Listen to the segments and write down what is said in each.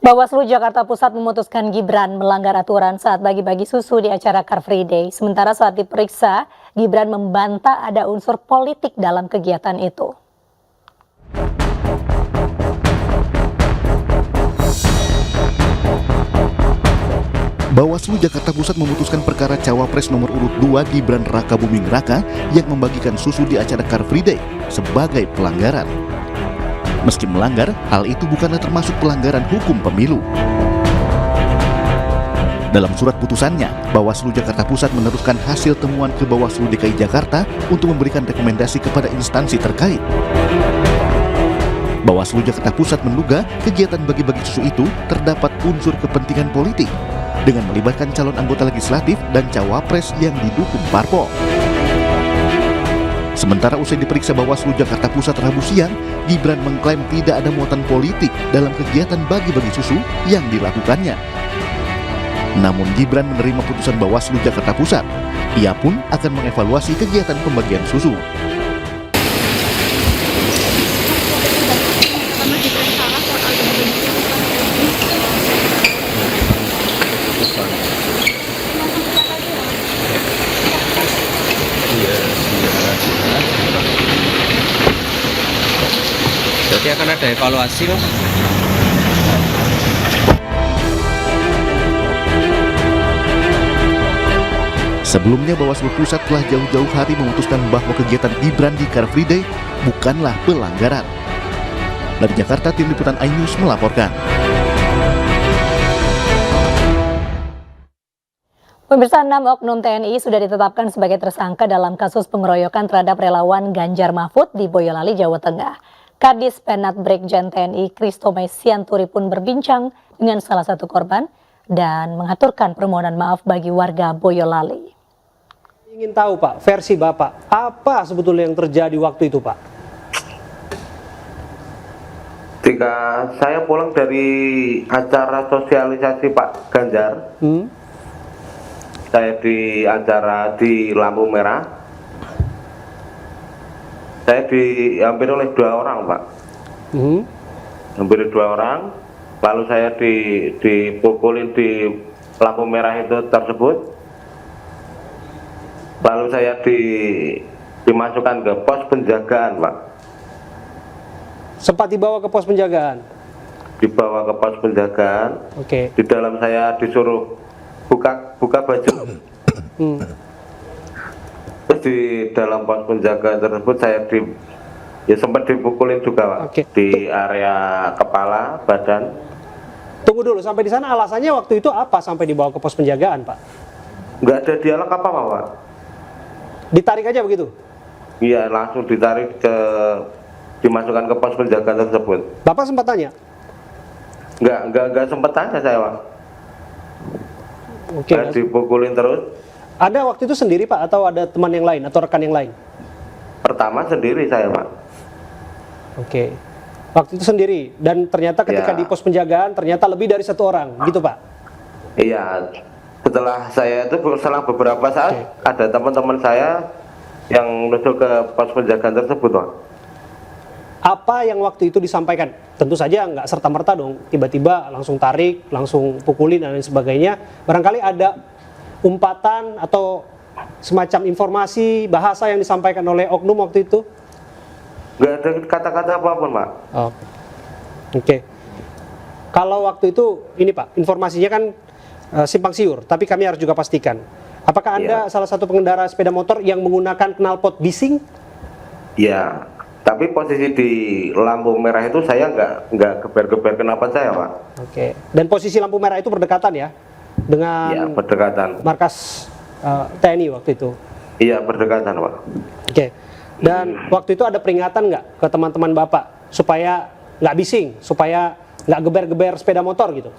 Bawaslu Jakarta Pusat memutuskan Gibran melanggar aturan saat bagi-bagi susu di acara Car Free Day. Sementara saat diperiksa, Gibran membantah ada unsur politik dalam kegiatan itu. Bawaslu Jakarta Pusat memutuskan perkara Cawapres nomor urut 2 Gibran Raka Buming Raka yang membagikan susu di acara Car Free Day sebagai pelanggaran. Meski melanggar, hal itu bukanlah termasuk pelanggaran hukum pemilu. Dalam surat putusannya, Bawaslu Jakarta Pusat meneruskan hasil temuan ke Bawaslu DKI Jakarta untuk memberikan rekomendasi kepada instansi terkait. Bawaslu Jakarta Pusat menduga kegiatan bagi-bagi susu itu terdapat unsur kepentingan politik dengan melibatkan calon anggota legislatif dan cawapres yang didukung parpol. Sementara usai diperiksa Bawaslu Jakarta Pusat Rabu siang, Gibran mengklaim tidak ada muatan politik dalam kegiatan bagi-bagi susu yang dilakukannya. Namun Gibran menerima putusan Bawaslu Jakarta Pusat. Ia pun akan mengevaluasi kegiatan pembagian susu. Jadi akan ada evaluasi, Mas. Sebelumnya Bawaslu Pusat telah jauh-jauh hari memutuskan bahwa kegiatan Gibran di Car Free Day bukanlah pelanggaran. Dari Jakarta, Tim Liputan iNews melaporkan. Pemirsa, 6 oknum TNI sudah ditetapkan sebagai tersangka dalam kasus pengeroyokan terhadap relawan Ganjar Mahfud di Boyolali, Jawa Tengah. Kadis Penat Brigjen TNI Kristomai Sianturi pun berbincang dengan salah satu korban dan mengaturkan permohonan maaf bagi warga Boyolali. Ingin tahu Pak, versi Bapak, apa sebetulnya yang terjadi waktu itu Pak? Ketika saya pulang dari acara sosialisasi Pak Ganjar, saya di acara di lampu merah, saya dihampiri oleh 2 orang Pak. Hampir 2 orang, lalu saya dipukulin di lampu merah itu tersebut, lalu saya dimasukkan ke pos penjagaan Pak. Sempat dibawa ke pos penjagaan? Dibawa ke pos penjagaan. Oke. Di dalam saya disuruh buka baju. Terus di dalam pos penjagaan tersebut saya sempat dipukulin juga Pak. Oke. Di area kepala, badan. Tunggu dulu, sampai di sana alasannya waktu itu apa sampai dibawa ke pos penjagaan Pak? Nggak ada dialog apa-apa Pak. Ditarik aja begitu? Iya, langsung dimasukkan ke pos penjagaan tersebut. Bapak sempat tanya? Nggak sempat tanya saya Pak. Oke. Saya dipukulin terus. Ada waktu itu sendiri Pak atau ada teman yang lain atau rekan yang lain? Pertama sendiri saya Pak. Oke. Waktu itu sendiri dan ternyata ketika Ya. di pos penjagaan ternyata lebih dari 1 orang, gitu Pak? Iya. Setelah saya itu selang beberapa saat ada teman-teman saya yang menuju ke pos penjagaan tersebut Pak. Apa yang waktu itu disampaikan? Tentu saja nggak serta-merta dong, tiba-tiba langsung tarik, langsung pukulin dan lain sebagainya. Barangkali ada umpatan atau semacam informasi, bahasa yang disampaikan oleh oknum waktu itu? Nggak ada kata-kata apapun Pak. Oh. Oke. Kalau waktu itu, ini Pak, informasinya kan simpang siur, tapi kami harus juga pastikan. Apakah Anda salah satu pengendara sepeda motor yang menggunakan knalpot bising? Iya. Tapi posisi di lampu merah itu saya nggak geber-geber knalpot saya Pak. Oke. Dan posisi lampu merah itu berdekatan ya dengan Iya, berdekatan. markas TNI waktu itu. Iya, berdekatan Pak. Oke. Dan waktu itu ada peringatan nggak ke teman-teman Bapak supaya nggak bising, supaya nggak geber-geber sepeda motor gitu?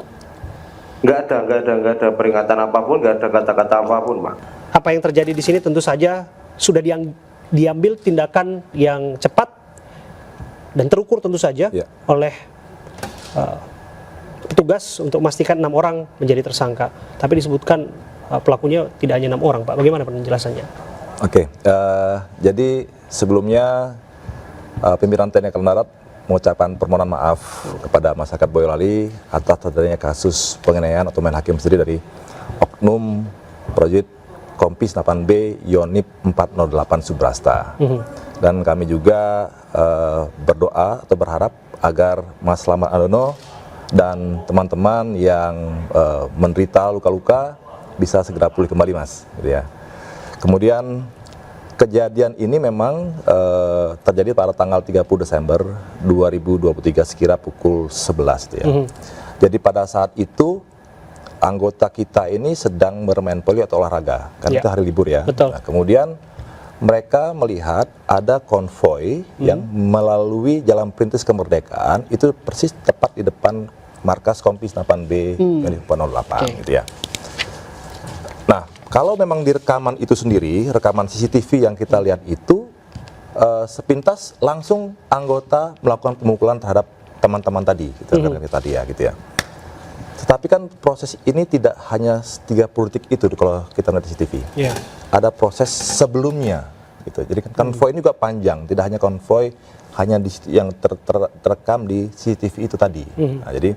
Nggak ada peringatan apapun, nggak ada kata-kata apapun Pak. Apa yang terjadi di sini tentu saja sudah diambil tindakan yang cepat dan terukur tentu saja oleh petugas untuk memastikan 6 orang menjadi tersangka. Tapi disebutkan pelakunya tidak hanya 6 orang, Pak. Bagaimana penjelasannya? Oke, jadi sebelumnya pimpinan TNI Angkatan Darat mengucapkan permohonan maaf kepada masyarakat Boyolali atas terjadinya kasus penganiayaan atau main hakim sendiri dari Oknum Project Kompis 8B Yonip 408 Subrasta. Dan kami juga berdoa atau berharap agar Mas Slamet Andono dan teman-teman yang menderita luka-luka bisa segera pulih kembali, Mas. Gitu ya. Kemudian kejadian ini memang terjadi pada tanggal 30 Desember 2023 sekira pukul 11 gitu ya. Jadi pada saat itu anggota kita ini sedang bermain poli atau olahraga, kan itu hari libur ya. Betul. Nah, kemudian mereka melihat ada konvoi yang melalui Jalan Perintis Kemerdekaan, itu persis tepat di depan markas Kompis 8B yang 408 gitu ya. Nah, kalau memang di rekaman itu sendiri, rekaman CCTV yang kita lihat itu, sepintas langsung anggota melakukan pemukulan terhadap teman-teman tadi, gitu, tadi ya, gitu ya. Tetapi kan proses ini tidak hanya 30 detik itu kalau kita lihat di CCTV. Ada proses sebelumnya, gitu. Jadi kan konvoi ini juga panjang, tidak hanya konvoi hanya yang terekam di CCTV itu tadi. Nah, jadi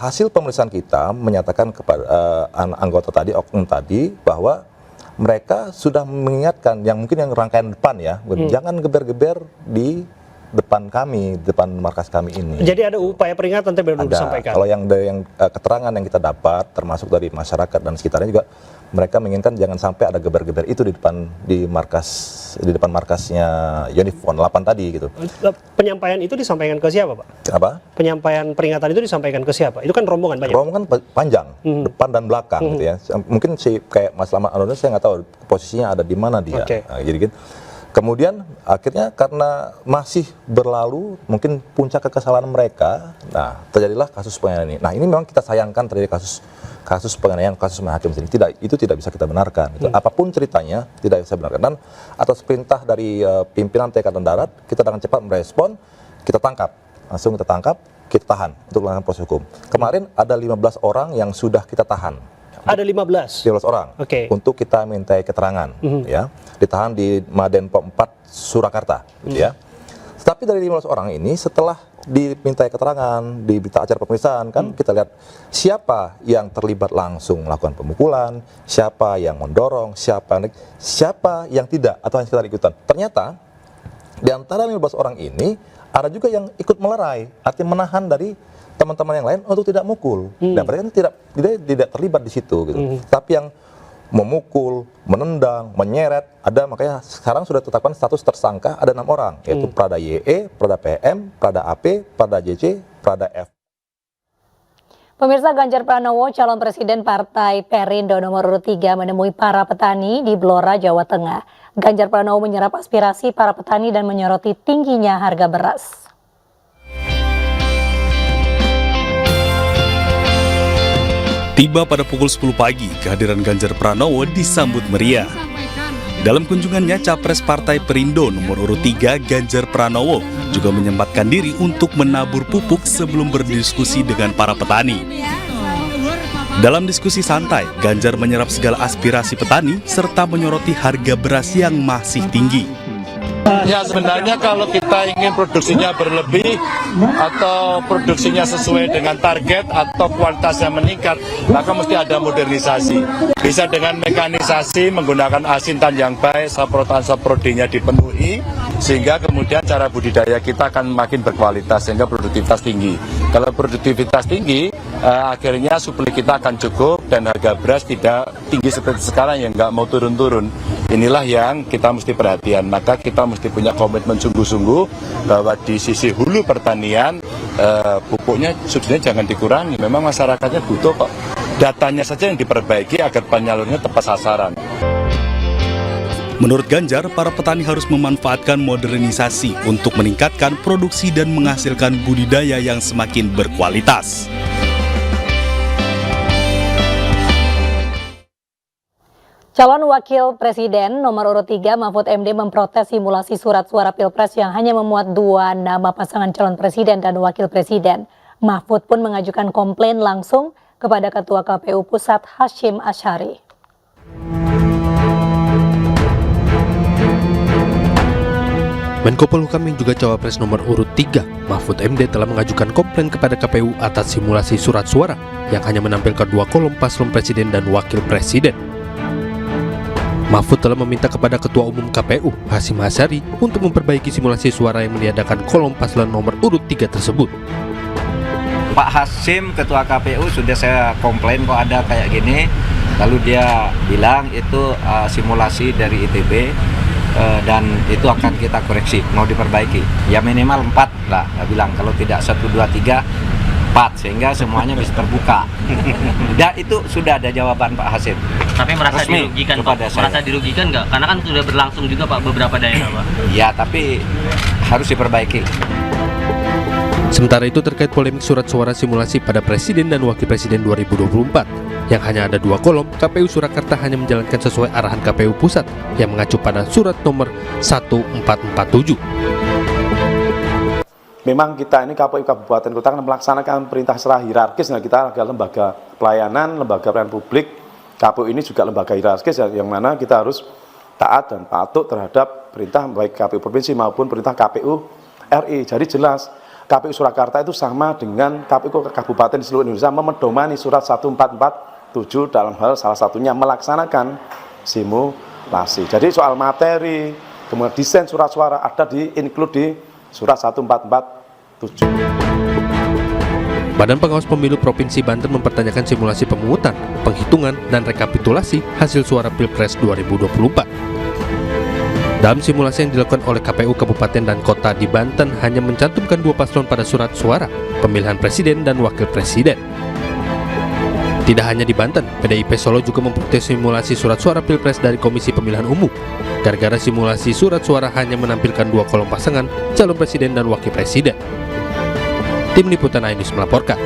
hasil pemeriksaan kita menyatakan kepada anggota tadi, oknum tadi, bahwa mereka sudah mengingatkan yang mungkin yang rangkaian depan ya, jangan geber-geber di depan kami, depan markas kami ini. Jadi ada upaya peringatan tadi baru disampaikan. Kalau yang dari keterangan yang kita dapat, termasuk dari masyarakat dan sekitarnya juga, mereka menginginkan jangan sampai ada geber-geber itu di depan markasnya Yonip 8 tadi gitu. Penyampaian itu disampaikan ke siapa, Pak? Apa? Penyampaian peringatan itu disampaikan ke siapa? Itu kan rombongan banyak. Rombongan panjang, depan dan belakang gitu ya. Mungkin kayak Mas Slamet Andono saya nggak tahu posisinya ada di mana dia. Nah, jadi gitu. Kemudian akhirnya karena masih berlalu mungkin puncak kekesalan mereka, nah terjadilah kasus penganiayaan ini. Nah ini memang kita sayangkan terjadi kasus penganiayaan, kasus main hakim sendiri. Itu tidak bisa kita benarkan. Gitu. Apapun ceritanya tidak bisa benarkan. Dan atas perintah dari pimpinan TNI Angkatan Darat, kita dengan cepat merespon, kita tangkap, langsung kita tangkap, kita tahan untuk melakukan proses hukum. Kemarin ada 15 orang yang sudah kita tahan. Ada 15 orang untuk kita mintai keterangan, ya, ditahan di Madenpom 4 Surakarta, gitu ya. Tetapi dari 15 orang ini setelah dimintai keterangan di berita acara pemeriksaan kan kita lihat siapa yang terlibat langsung melakukan pemukulan, siapa yang mendorong, siapa yang tidak atau yang sekedar ikutan. Ternyata di antara 15 orang ini ada juga yang ikut melerai, artinya menahan dari teman-teman yang lain untuk tidak mukul. Dan mereka tidak terlibat di situ gitu. Tapi yang memukul, menendang, menyeret ada, makanya sekarang sudah ditetapkan status tersangka ada 6 orang, yaitu Prada YE, Prada PM, Prada AP, Prada JC, Prada F. Pemirsa, Ganjar Pranowo, calon presiden Partai Perindo nomor urut 3 menemui para petani di Blora, Jawa Tengah. Ganjar Pranowo menyerap aspirasi para petani dan menyoroti tingginya harga beras. Tiba pada pukul 10 pagi, kehadiran Ganjar Pranowo disambut meriah. Dalam kunjungannya, Capres Partai Perindo nomor urut 3 Ganjar Pranowo juga menyempatkan diri untuk menabur pupuk sebelum berdiskusi dengan para petani. Dalam diskusi santai, Ganjar menyerap segala aspirasi petani serta menyoroti harga beras yang masih tinggi. Ya sebenarnya kalau kita ingin produksinya berlebih atau produksinya sesuai dengan target atau kualitasnya meningkat, maka mesti ada modernisasi. Bisa dengan mekanisasi, menggunakan asintan yang baik, saprotan-saprodinya dipenuhi, sehingga kemudian cara budidaya kita akan makin berkualitas sehingga produktivitas tinggi. Kalau produktivitas tinggi, akhirnya suplai kita akan cukup dan harga beras tidak tinggi seperti sekarang yang nggak mau turun-turun. Inilah yang kita mesti perhatian. Maka kita mesti punya komitmen sungguh-sungguh bahwa di sisi hulu pertanian pupuknya subsidinya jangan dikurangi. Memang masyarakatnya butuh kok. Datanya saja yang diperbaiki agar penyalurnya tepat sasaran. Menurut Ganjar, para petani harus memanfaatkan modernisasi untuk meningkatkan produksi dan menghasilkan budidaya yang semakin berkualitas. Calon Wakil Presiden nomor urut 3 Mahfud MD memprotes simulasi surat suara Pilpres yang hanya memuat 2 nama pasangan calon presiden dan wakil presiden. Mahfud pun mengajukan komplain langsung kepada Ketua KPU Pusat Hashim Asyari. Menko Polhukam yang juga cawapres nomor urut 3, Mahfud MD telah mengajukan komplain kepada KPU atas simulasi surat suara yang hanya menampilkan 2 kolom paslon presiden dan wakil presiden. Mahfud telah meminta kepada Ketua Umum KPU, Hasyim Asyari, untuk memperbaiki simulasi suara yang meniadakan kolom paslon nomor urut 3 tersebut. Pak Hasyim, Ketua KPU, sudah saya komplain kok ada kayak gini. Lalu dia bilang itu simulasi dari ITB. Dan itu akan kita koreksi, mau diperbaiki. Ya minimal 4 lah, dia bilang. Kalau tidak 1, 2, 3, 4, sehingga semuanya bisa terbuka. Dan itu sudah ada jawaban Pak Hasyim. Tapi merasa Resmi dirugikan kepada Pak? saya. Merasa dirugikan nggak? Karena kan sudah berlangsung juga Pak beberapa daerah Pak. Ya, tapi harus diperbaiki. Sementara itu terkait polemik surat suara simulasi pada Presiden dan Wakil Presiden 2024 yang hanya ada 2 kolom, KPU Surakarta hanya menjalankan sesuai arahan KPU Pusat yang mengacu pada surat nomor 1447. Memang kita ini KPU Kabupaten Kota akan melaksanakan perintah secara hierarkis. Nah, kita adalah lembaga pelayanan, lembaga pelayanan publik. KPU ini juga lembaga hierarkis yang mana kita harus taat dan patuh terhadap perintah baik KPU Provinsi maupun perintah KPU RI. Jadi jelas KPU Surakarta itu sama dengan KPU Kabupaten di seluruh Indonesia memedomani surat 1447 dalam hal salah satunya melaksanakan simulasi. Jadi soal materi, kemudian desain surat suara ada include di surat 1447. Badan Pengawas Pemilu Provinsi Banten mempertanyakan simulasi pemungutan, penghitungan, dan rekapitulasi hasil suara Pilpres 2024. Dalam simulasi yang dilakukan oleh KPU Kabupaten dan Kota di Banten hanya mencantumkan 2 paslon pada surat suara pemilihan presiden dan wakil presiden. Tidak hanya di Banten, PDIP Solo juga memprotes simulasi surat suara Pilpres dari Komisi Pemilihan Umum. Gara-gara simulasi surat suara hanya menampilkan 2 kolom pasangan calon presiden dan wakil presiden. Tim Liputan iNews melaporkan.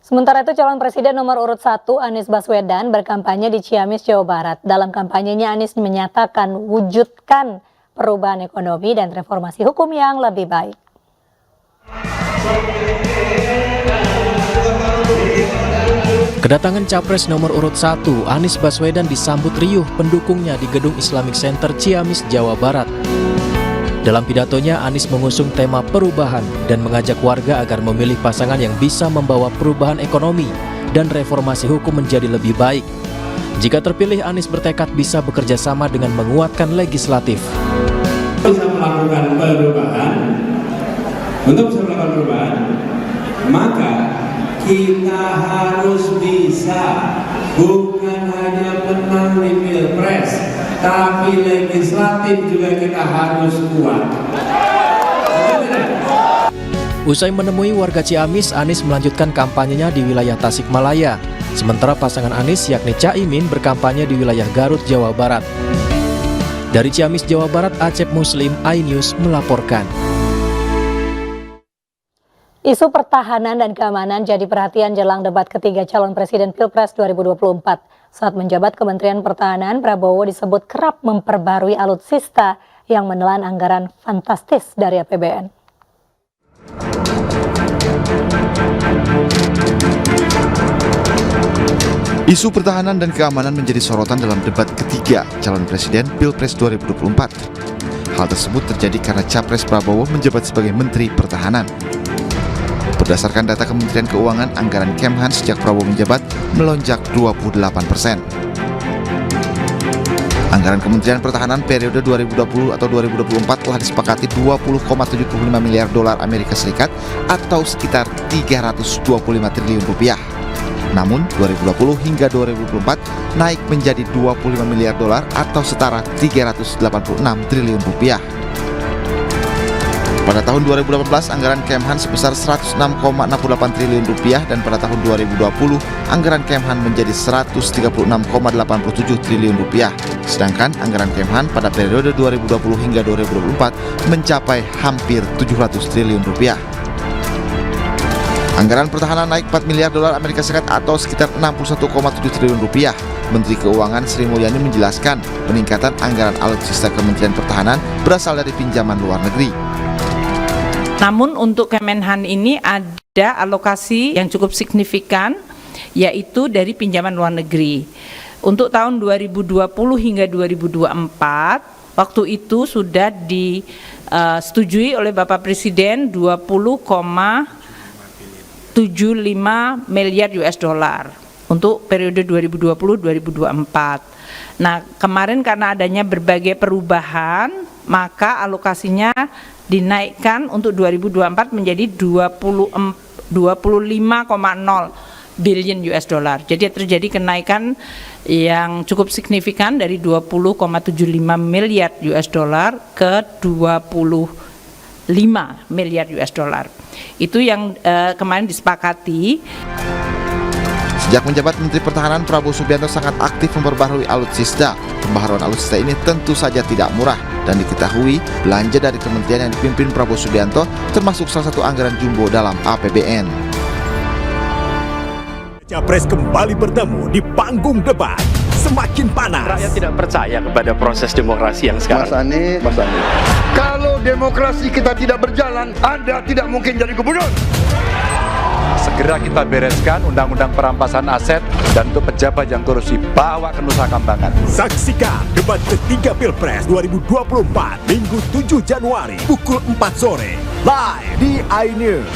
Sementara itu calon presiden nomor urut 1 Anies Baswedan berkampanye di Ciamis, Jawa Barat. Dalam kampanyenya Anies menyatakan wujudkan perubahan ekonomi dan reformasi hukum yang lebih baik. Kedatangan Capres nomor urut 1 Anies Baswedan disambut riuh pendukungnya di Gedung Islamic Center Ciamis, Jawa Barat. Dalam pidatonya, Anies mengusung tema perubahan dan mengajak warga agar memilih pasangan yang bisa membawa perubahan ekonomi dan reformasi hukum menjadi lebih baik. Jika terpilih, Anies bertekad bisa bekerja sama dengan menguatkan legislatif. Bisa melakukan perubahan, untuk bisa melakukan perubahan, maka kita harus bisa bukan hanya menang di Pilpres, tapi legislatif juga kita harus kuat. Usai menemui warga Ciamis, Anies melanjutkan kampanyenya di wilayah Tasikmalaya. Sementara pasangan Anies yakni Caimin berkampanye di wilayah Garut, Jawa Barat. Dari Ciamis, Jawa Barat, Acep Muslim, iNews melaporkan. Isu pertahanan dan keamanan jadi perhatian jelang debat ketiga calon presiden Pilpres 2024. Saat menjabat Kementerian Pertahanan, Prabowo disebut kerap memperbarui alutsista yang menelan anggaran fantastis dari APBN. Isu pertahanan dan keamanan menjadi sorotan dalam debat ketiga calon presiden Pilpres 2024. Hal tersebut terjadi karena Capres Prabowo menjabat sebagai Menteri Pertahanan. Berdasarkan data Kementerian Keuangan, anggaran Kemhan sejak Prabowo menjabat melonjak 28%. Anggaran Kementerian Pertahanan periode 2020 atau 2024 telah disepakati 20,75 miliar dolar Amerika Serikat atau sekitar 325 triliun rupiah. Namun 2020 hingga 2024 naik menjadi 25 miliar dolar atau setara 386 triliun rupiah. Pada tahun 2018, anggaran Kemhan sebesar 106,68 triliun rupiah dan pada tahun 2020, anggaran Kemhan menjadi 136,87 triliun rupiah. Sedangkan anggaran Kemhan pada periode 2020 hingga 2024 mencapai hampir 700 triliun rupiah. Anggaran pertahanan naik 4 miliar dolar Amerika Serikat atau sekitar 61,7 triliun rupiah. Menteri Keuangan Sri Mulyani menjelaskan peningkatan anggaran alutsista Kementerian Pertahanan berasal dari pinjaman luar negeri. Namun untuk Kemenhan ini ada alokasi yang cukup signifikan, yaitu dari pinjaman luar negeri. Untuk tahun 2020 hingga 2024, waktu itu sudah disetujui oleh Bapak Presiden 20,75 miliar US dollar untuk periode 2020-2024. Nah, kemarin karena adanya berbagai perubahan, maka alokasinya dinaikkan untuk 2024 menjadi 25,0 billion US dollar. Jadi terjadi kenaikan yang cukup signifikan dari 20,75 miliar US dollar ke 25 miliar US dollar. Itu yang kemarin disepakati. Sejak menjabat Menteri Pertahanan, Prabowo Subianto sangat aktif memperbaharui alutsista. Pembaharuan alutsista ini tentu saja tidak murah dan diketahui belanja dari kementerian yang dipimpin Prabowo Subianto termasuk salah satu anggaran jumbo dalam APBN. Capres kembali bertemu di panggung debat. Semakin panas. Rakyat tidak percaya kepada proses demokrasi yang sekarang. Mas Andi. Kalau demokrasi kita tidak berjalan, Anda tidak mungkin jadi gubernur. Segera kita bereskan undang-undang perampasan aset dan untuk pejabat yang korupsi bawa ke Nusa Kambangan. Saksikan debat ketiga Pilpres 2024 Minggu 7 Januari pukul 4 sore live di iNews.